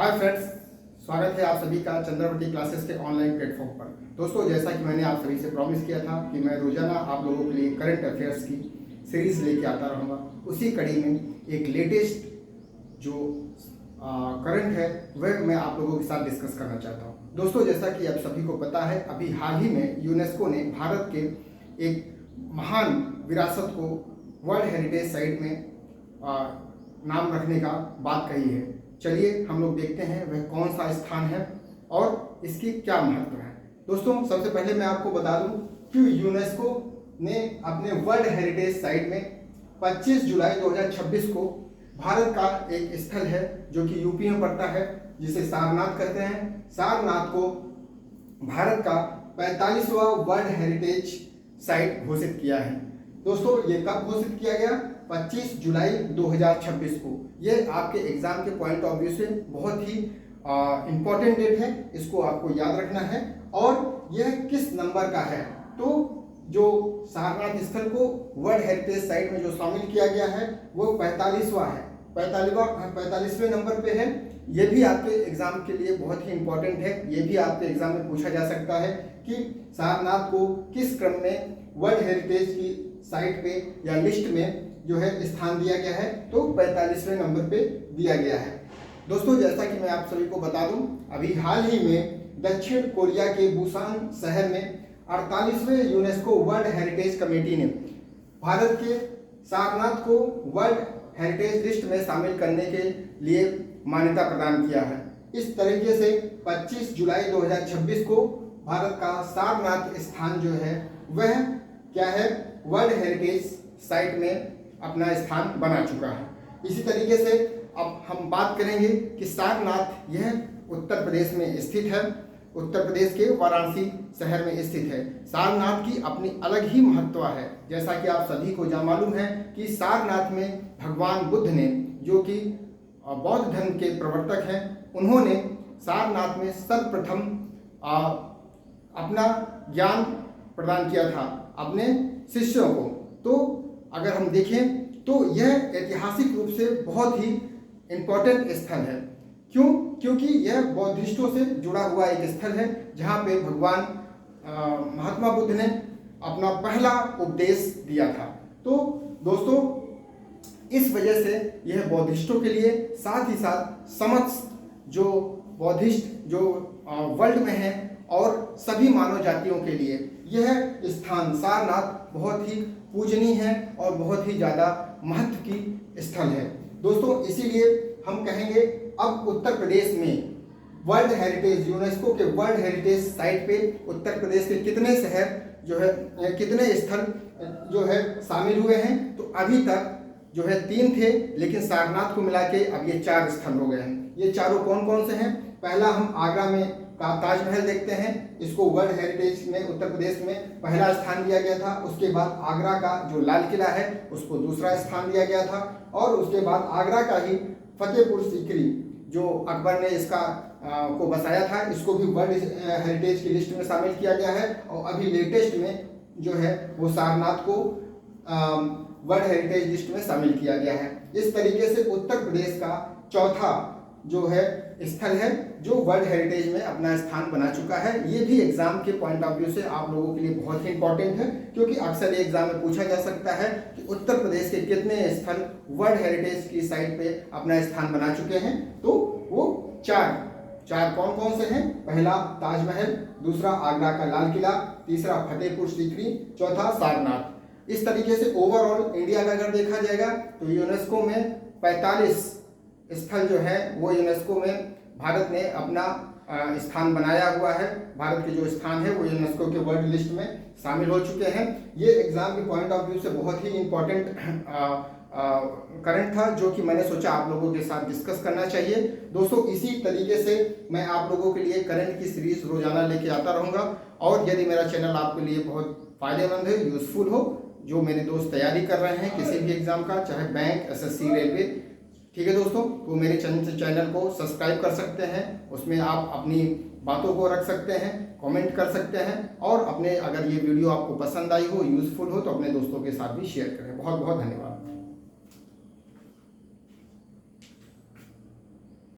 Hi friends, स्वागत है आप सभी का चंद्रवती क्लासेस के ऑनलाइन प्लेटफॉर्म पर। दोस्तों, जैसा कि मैंने आप सभी से प्रॉमिस किया था कि मैं रोजाना आप लोगों के लिए करंट अफेयर्स की सीरीज लेके आता रहूँगा, उसी कड़ी में एक लेटेस्ट जो करंट है वह मैं आप लोगों के साथ डिस्कस करना चाहता हूँ। दोस्तों, जैसा कि आप सभी को पता है, अभी हाल ही में यूनेस्को ने भारत के एक महान विरासत को वर्ल्ड हेरिटेज साइट में नाम रखने का बात कही है। चलिए हम लोग देखते हैं वह कौन सा स्थान है और इसकी क्या महत्व है। दोस्तों, सबसे पहले मैं आपको बता दूं कि यूनेस्को ने अपने वर्ल्ड हेरिटेज साइट में 25 जुलाई 2026 को भारत का एक स्थल है जो कि यूपी में पड़ता है, जिसे सारनाथ कहते हैं। सारनाथ को भारत का 45वां वर्ल्ड हेरिटेज साइट घोषित किया है। दोस्तों, ये कब घोषित किया गया? 25 जुलाई 2026 को। ये आपके एग्जाम के पॉइंट ऑफ व्यू से बहुत ही इंपॉर्टेंट डेट है, इसको आपको याद रखना है। और यह किस नंबर का है? तो जो सारनाथ स्थल को वर्ल्ड हेरिटेज साइट में जो शामिल किया गया है वो 45वां है, 45वें नंबर पे है। ये भी आपके एग्जाम के लिए बहुत ही इंपॉर्टेंट है। ये भी आपके एग्जाम में पूछा जा सकता है कि सारनाथ को किस क्रम में वर्ल्ड हेरिटेज की साइट पे या लिस्ट में जो है स्थान दिया गया है, तो 45वें नंबर पे दिया गया है। दोस्तों, जैसा कि मैं आप सभी को बता दूं, अभी हाल ही में दक्षिण कोरिया के बुसान शहर में 48वें यूनेस्को वर्ल्ड हेरिटेज कमेटी ने भारत के सारनाथ को वर्ल्ड हेरिटेज लिस्ट में शामिल करने के लिए मान्यता प्रदान किया है। इस तरीके से 25 जुलाई 2026 को भारत का सारनाथ स्थान जो है वह क्या है, वर्ल्ड हेरिटेज साइट में अपना स्थान बना चुका है। इसी तरीके से अब हम बात करेंगे कि सारनाथ यह उत्तर प्रदेश में स्थित है, उत्तर प्रदेश के वाराणसी शहर में स्थित है। सारनाथ की अपनी अलग ही महत्व है। जैसा कि आप सभी को मालूम है कि सारनाथ में भगवान बुद्ध ने, जो कि बौद्ध धर्म के प्रवर्तक हैं, उन्होंने सारनाथ में सर्वप्रथम अपना ज्ञान प्रदान किया था अपने शिष्यों को। तो अगर हम देखें तो यह ऐतिहासिक रूप से बहुत ही इम्पोर्टेंट स्थल है। क्यों? क्योंकि यह बौद्धिस्टों से जुड़ा हुआ एक स्थल है, जहाँ पे भगवान महात्मा बुद्ध ने अपना पहला उपदेश दिया था। तो दोस्तों, इस वजह से यह बौद्धिस्टों के लिए, साथ ही साथ समस्त जो बौद्धिस्ट जो वर्ल्ड में है और सभी मानव जातियों के लिए यह स्थान सारनाथ बहुत ही पूजनीय है और बहुत ही ज़्यादा महत्व की स्थल है। दोस्तों, इसीलिए हम कहेंगे अब उत्तर प्रदेश में वर्ल्ड हेरिटेज, यूनेस्को के वर्ल्ड हेरिटेज साइट पे उत्तर प्रदेश के कितने शहर जो है, कितने स्थल जो है शामिल हुए हैं? तो अभी तक जो है 3 थे, लेकिन सारनाथ को मिला के अब ये 4 स्थल हो गए हैं। ये चारों कौन कौन से हैं? पहला हम आगरा में का ताजमहल देखते हैं। इसको वर्ल्ड हेरिटेज में उत्तर प्रदेश में पहला स्थान दिया गया था। उसके बाद आगरा का जो लाल किला है उसको दूसरा स्थान दिया गया था, और उसके बाद आगरा का ही फतेहपुर सीकरी जो अकबर ने इसका को बसाया था, इसको भी वर्ल्ड हेरिटेज की लिस्ट में शामिल किया गया है। और अभी लेटेस्ट में जो है वो सारनाथ को वर्ल्ड हेरिटेज लिस्ट में शामिल किया गया है। इस तरीके से उत्तर प्रदेश का चौथा जो है स्थल है जो वर्ल्ड हेरिटेज में अपना स्थान बना चुका है। ये भी एग्जाम के पॉइंट ऑफ व्यू से आप लोगों के लिए बहुत ही इंपॉर्टेंट है, क्योंकि अक्सर एग्जाम में पूछा जा सकता है कि उत्तर प्रदेश के कितने स्थल वर्ल्ड हेरिटेज की साइट पे अपना स्थान बना चुके हैं। तो वो चार कौन कौन से हैं? पहला ताजमहल, दूसरा आगरा का लाल किला, तीसरा फतेहपुर सीकरी, चौथा सारनाथ। इस तरीके से ओवरऑल इंडिया का अगर देखा जाएगा तो यूनेस्को में 45 स्थल जो है वो यूनेस्को में भारत ने अपना स्थान बनाया हुआ है। भारत के जो स्थान है वो यूनेस्को के वर्ल्ड लिस्ट में शामिल हो चुके हैं। ये एग्जाम के पॉइंट ऑफ व्यू से बहुत ही इम्पोर्टेंट करंट था, जो कि मैंने सोचा आप लोगों के साथ डिस्कस करना चाहिए। दोस्तों, इसी तरीके से मैं आप लोगों के लिए करंट की सीरीज रोजाना लेके आता रहूँगा। और यदि मेरा चैनल आपके लिए बहुत फायदेमंद है, यूजफुल हो, जो मेरे दोस्त तैयारी कर रहे हैं किसी भी एग्जाम का, चाहे बैंक, एसएससी, रेलवे, ठीक है दोस्तों, तो मेरे चैनल को सब्सक्राइब कर सकते हैं। उसमें आप अपनी बातों को रख सकते हैं, कमेंट कर सकते हैं, और अपने अगर ये वीडियो आपको पसंद आई हो, यूजफुल हो, तो अपने दोस्तों के साथ भी शेयर करें। बहुत बहुत धन्यवाद।